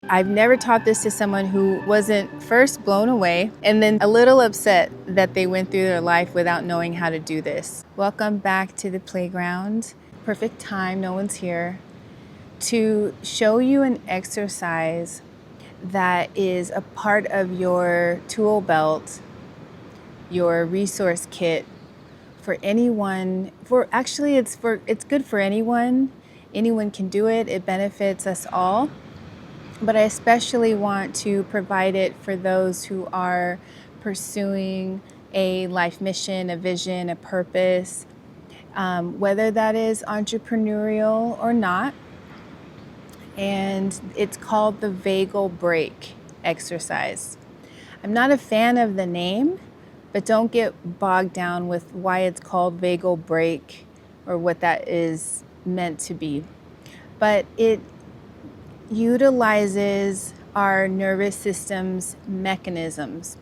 I've never taught this to someone who wasn't first blown away and then a little upset that they went through their life without knowing how to do this. Welcome back to the playground. Perfect time, no one's here, to show you an exercise that is a part of your tool belt, your resource kit for anyone. It's good for anyone. Anyone can do it. It benefits us all. But I especially want to provide it for those who are pursuing a life mission, a vision, a purpose, whether that is entrepreneurial or not. And it's called the vagal break exercise. I'm not a fan of the name, but don't get bogged down with why it's called vagal break or what that is meant to be. But it utilizes our nervous system's mechanisms.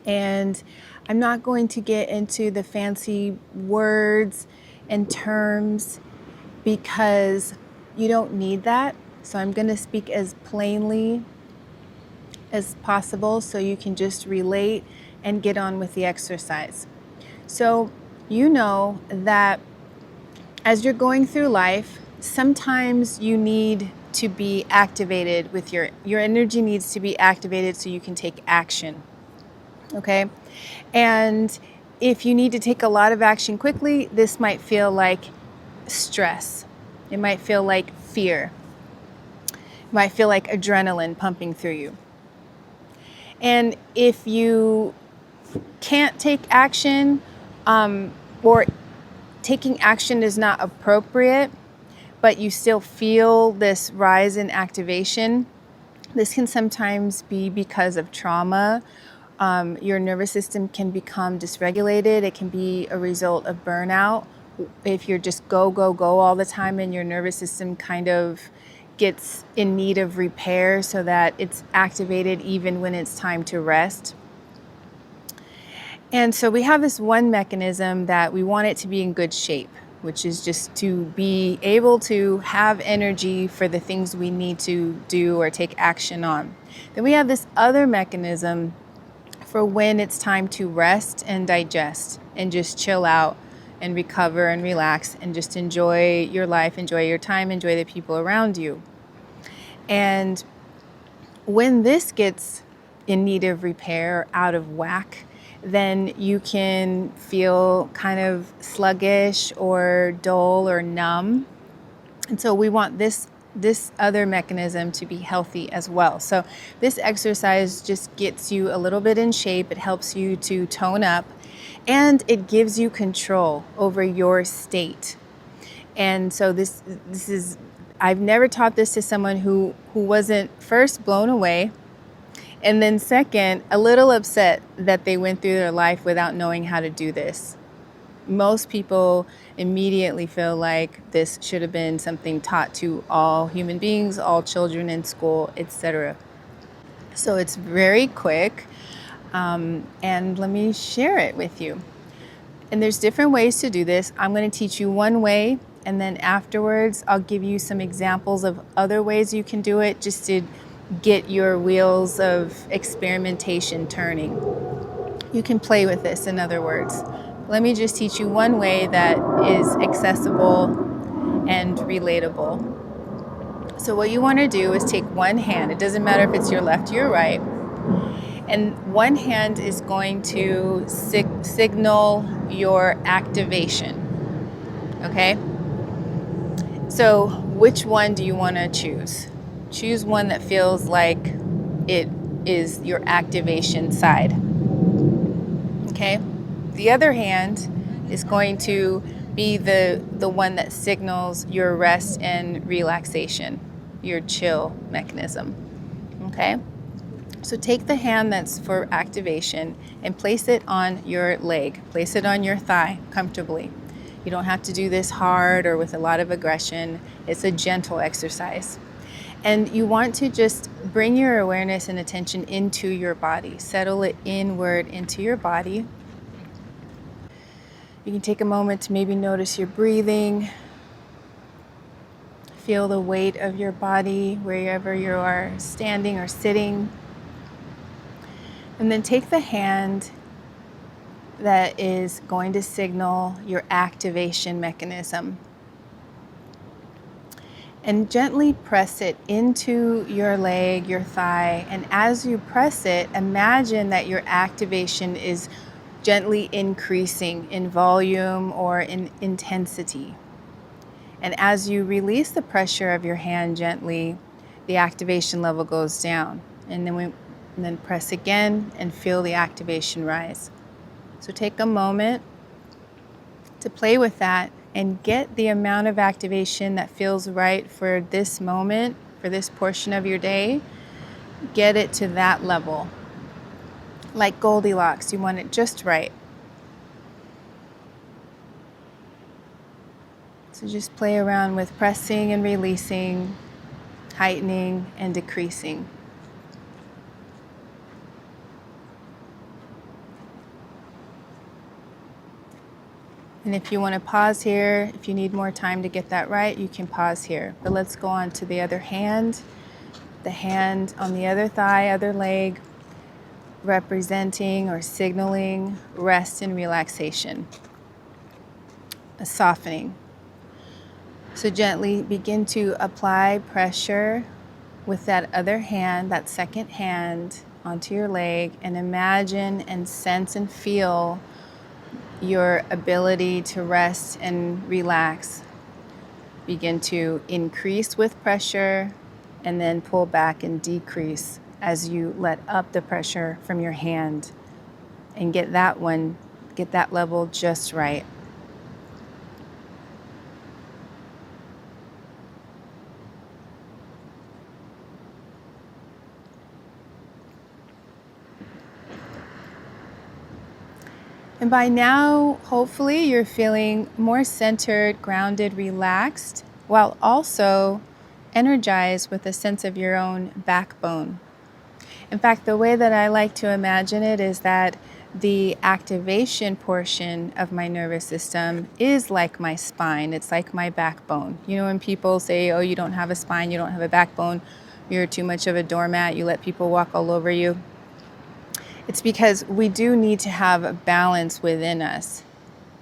And I'm not going to get into the fancy words and terms because you don't need that. So I'm going to speak as plainly as possible so you can just relate and get on with the exercise. So you know that as you're going through life, sometimes you need to be activated with your energy needs to be activated so you can take action. Okay? And if you need to take a lot of action quickly, this might feel like stress. It might feel like fear. It might feel like adrenaline pumping through you. And if you can't take action, or taking action is not appropriate, but you still feel this rise in activation, this can sometimes be because of trauma. Your nervous system can become dysregulated. It can be a result of burnout. If you're just go all the time and your nervous system kind of gets in need of repair so that it's activated even when it's time to rest. And so we have this one mechanism that we want it to be in good shape, which is just to be able to have energy for the things we need to do or take action on. Then we have this other mechanism for when it's time to rest and digest and just chill out and recover and relax and just enjoy your life, enjoy your time, enjoy the people around you. And when this gets in need of repair or out of whack, then you can feel kind of sluggish or dull or numb. And so we want this other mechanism to be healthy as well. So this exercise just gets you a little bit in shape. It helps you to tone up, and it gives you control over your state. And so this is, I've never taught this to someone who wasn't first blown away and then second, a little upset that they went through their life without knowing how to do this. Most people immediately feel like this should have been something taught to all human beings, all children in school, etc. So it's very quick, and let me share it with you. And there's different ways to do this. I'm going to teach you one way, and then afterwards I'll give you some examples of other ways you can do it just to get your wheels of experimentation turning. You can play with this, in other words. Let me just teach you one way that is accessible and relatable. So what you want to do is take one hand, it doesn't matter if it's your left or your right, and one hand is going to signal your activation. Okay? So which one do you want to choose? Choose one that feels like it is your activation side. Okay? The other hand is going to be the one that signals your rest and relaxation, your chill mechanism. Okay? So take the hand that's for activation and place it on your leg. Place it on your thigh comfortably. You don't have to do this hard or with a lot of aggression. It's a gentle exercise. And you want to just bring your awareness and attention into your body. Settle it inward into your body. You can take a moment to maybe notice your breathing. Feel the weight of your body wherever you are standing or sitting. And then take the hand that is going to signal your activation mechanism and gently press it into your leg, your thigh. And as you press it, imagine that your activation is gently increasing in volume or in intensity. And as you release the pressure of your hand gently, the activation level goes down. And then press again and feel the activation rise. So take a moment to play with that and get the amount of activation that feels right for this moment, for this portion of your day. Get it to that level. Like Goldilocks, you want it just right. So just play around with pressing and releasing, heightening and decreasing. And if you want to pause here, if you need more time to get that right, you can pause here. But let's go on to the other hand. The hand on the other thigh, other leg, representing or signaling rest and relaxation, a softening. So gently begin to apply pressure with that other hand, that second hand, onto your leg, and imagine and sense and feel your ability to rest and relax. Begin to increase with pressure and then pull back and decrease as you let up the pressure from your hand and get that level just right. And by now, hopefully, you're feeling more centered, grounded, relaxed, while also energized with a sense of your own backbone. In fact, the way that I like to imagine it is that the activation portion of my nervous system is like my spine. It's like my backbone. You know, when people say, oh, you don't have a spine, you don't have a backbone, you're too much of a doormat, you let people walk all over you. It's because we do need to have a balance within us,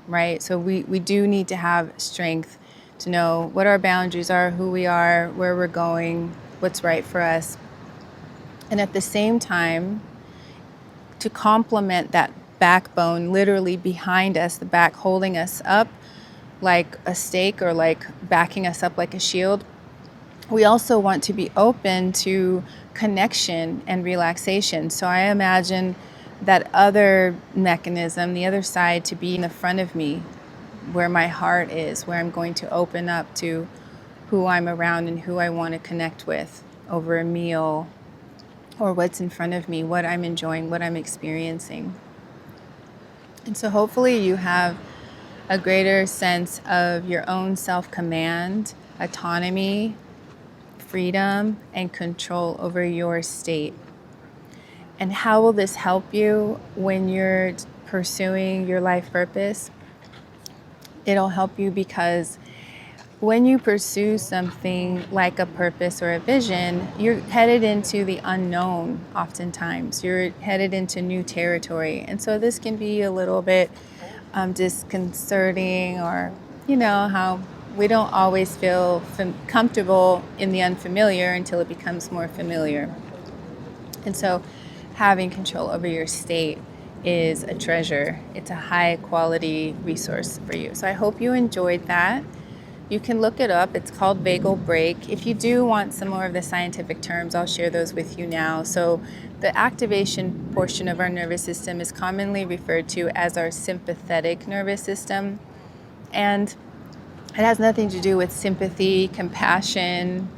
right? So we do need to have strength to know what our boundaries are, who we are, where we're going, what's right for us. And at the same time, to complement that backbone literally behind us, the back holding us up like a stake or like backing us up like a shield, we also want to be open to connection and relaxation. So I imagine that other mechanism, the other side, to be in the front of me, where my heart is, where I'm going to open up to who I'm around and who I want to connect with over a meal or what's in front of me, what I'm enjoying, what I'm experiencing. And so hopefully you have a greater sense of your own self-command, autonomy, freedom, and control over your state. And how will this help you when you're pursuing your life purpose? It'll help you because when you pursue something like a purpose or a vision, you're headed into the unknown oftentimes. You're headed into new territory. And so this can be a little bit disconcerting, or, you know, how we don't always feel comfortable in the unfamiliar until it becomes more familiar. And so having control over your state is a treasure. It's a high quality resource for you. So I hope you enjoyed that. You can look it up. It's called vagal brake. If you do want some more of the scientific terms, I'll share those with you now. So the activation portion of our nervous system is commonly referred to as our sympathetic nervous system. And it has nothing to do with sympathy, compassion.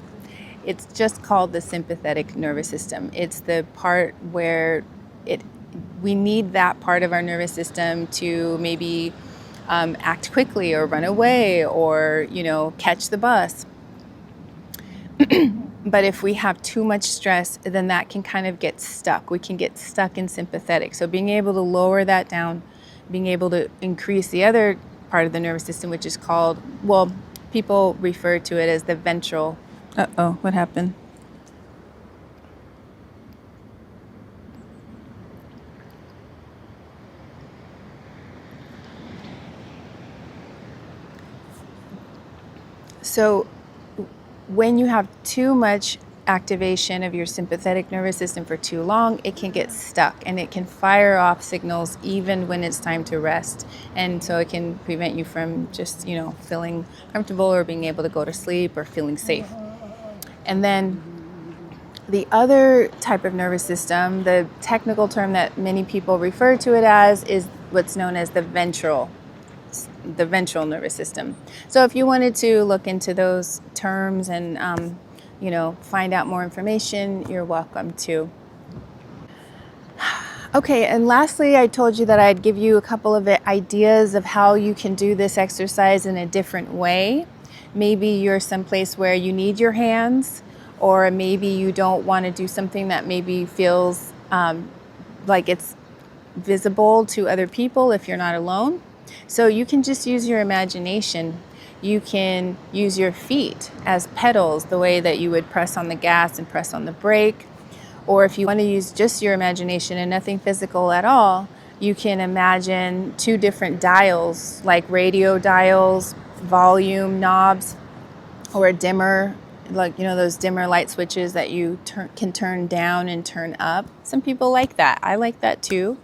It's just called the sympathetic nervous system. It's the part where we need that part of our nervous system to maybe act quickly or run away or, catch the bus. But if we have too much stress, then that can kind of get stuck. We can get stuck in sympathetic. So being able to lower that down, being able to increase the other part of the nervous system, which is called, people refer to it as the ventral. Uh-oh, what happened? So when you have too much activation of your sympathetic nervous system for too long, it can get stuck and it can fire off signals even when it's time to rest. And so it can prevent you from just, feeling comfortable or being able to go to sleep or feeling safe. And then the other type of nervous system, the technical term that many people refer to it as, is what's known as the ventral nervous system. So if you wanted to look into those terms and find out more information, you're welcome to. Okay, and lastly, I told you that I'd give you a couple of ideas of how you can do this exercise in a different way. Maybe you're someplace where you need your hands, or maybe you don't want to do something that maybe feels like it's visible to other people if you're not alone. So you can just use your imagination. You can use your feet as pedals, the way that you would press on the gas and press on the brake. Or if you want to use just your imagination and nothing physical at all, you can imagine two different dials, like radio dials, volume knobs, or a dimmer, like those dimmer light switches that you can turn down and turn up. Some people like that. I like that too.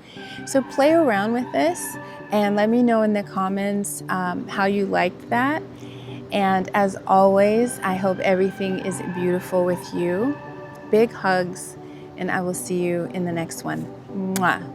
So play around with this and let me know in the comments how you liked that. And as always, I hope everything is beautiful with you. Big hugs, and I will see you in the next one. Mwah.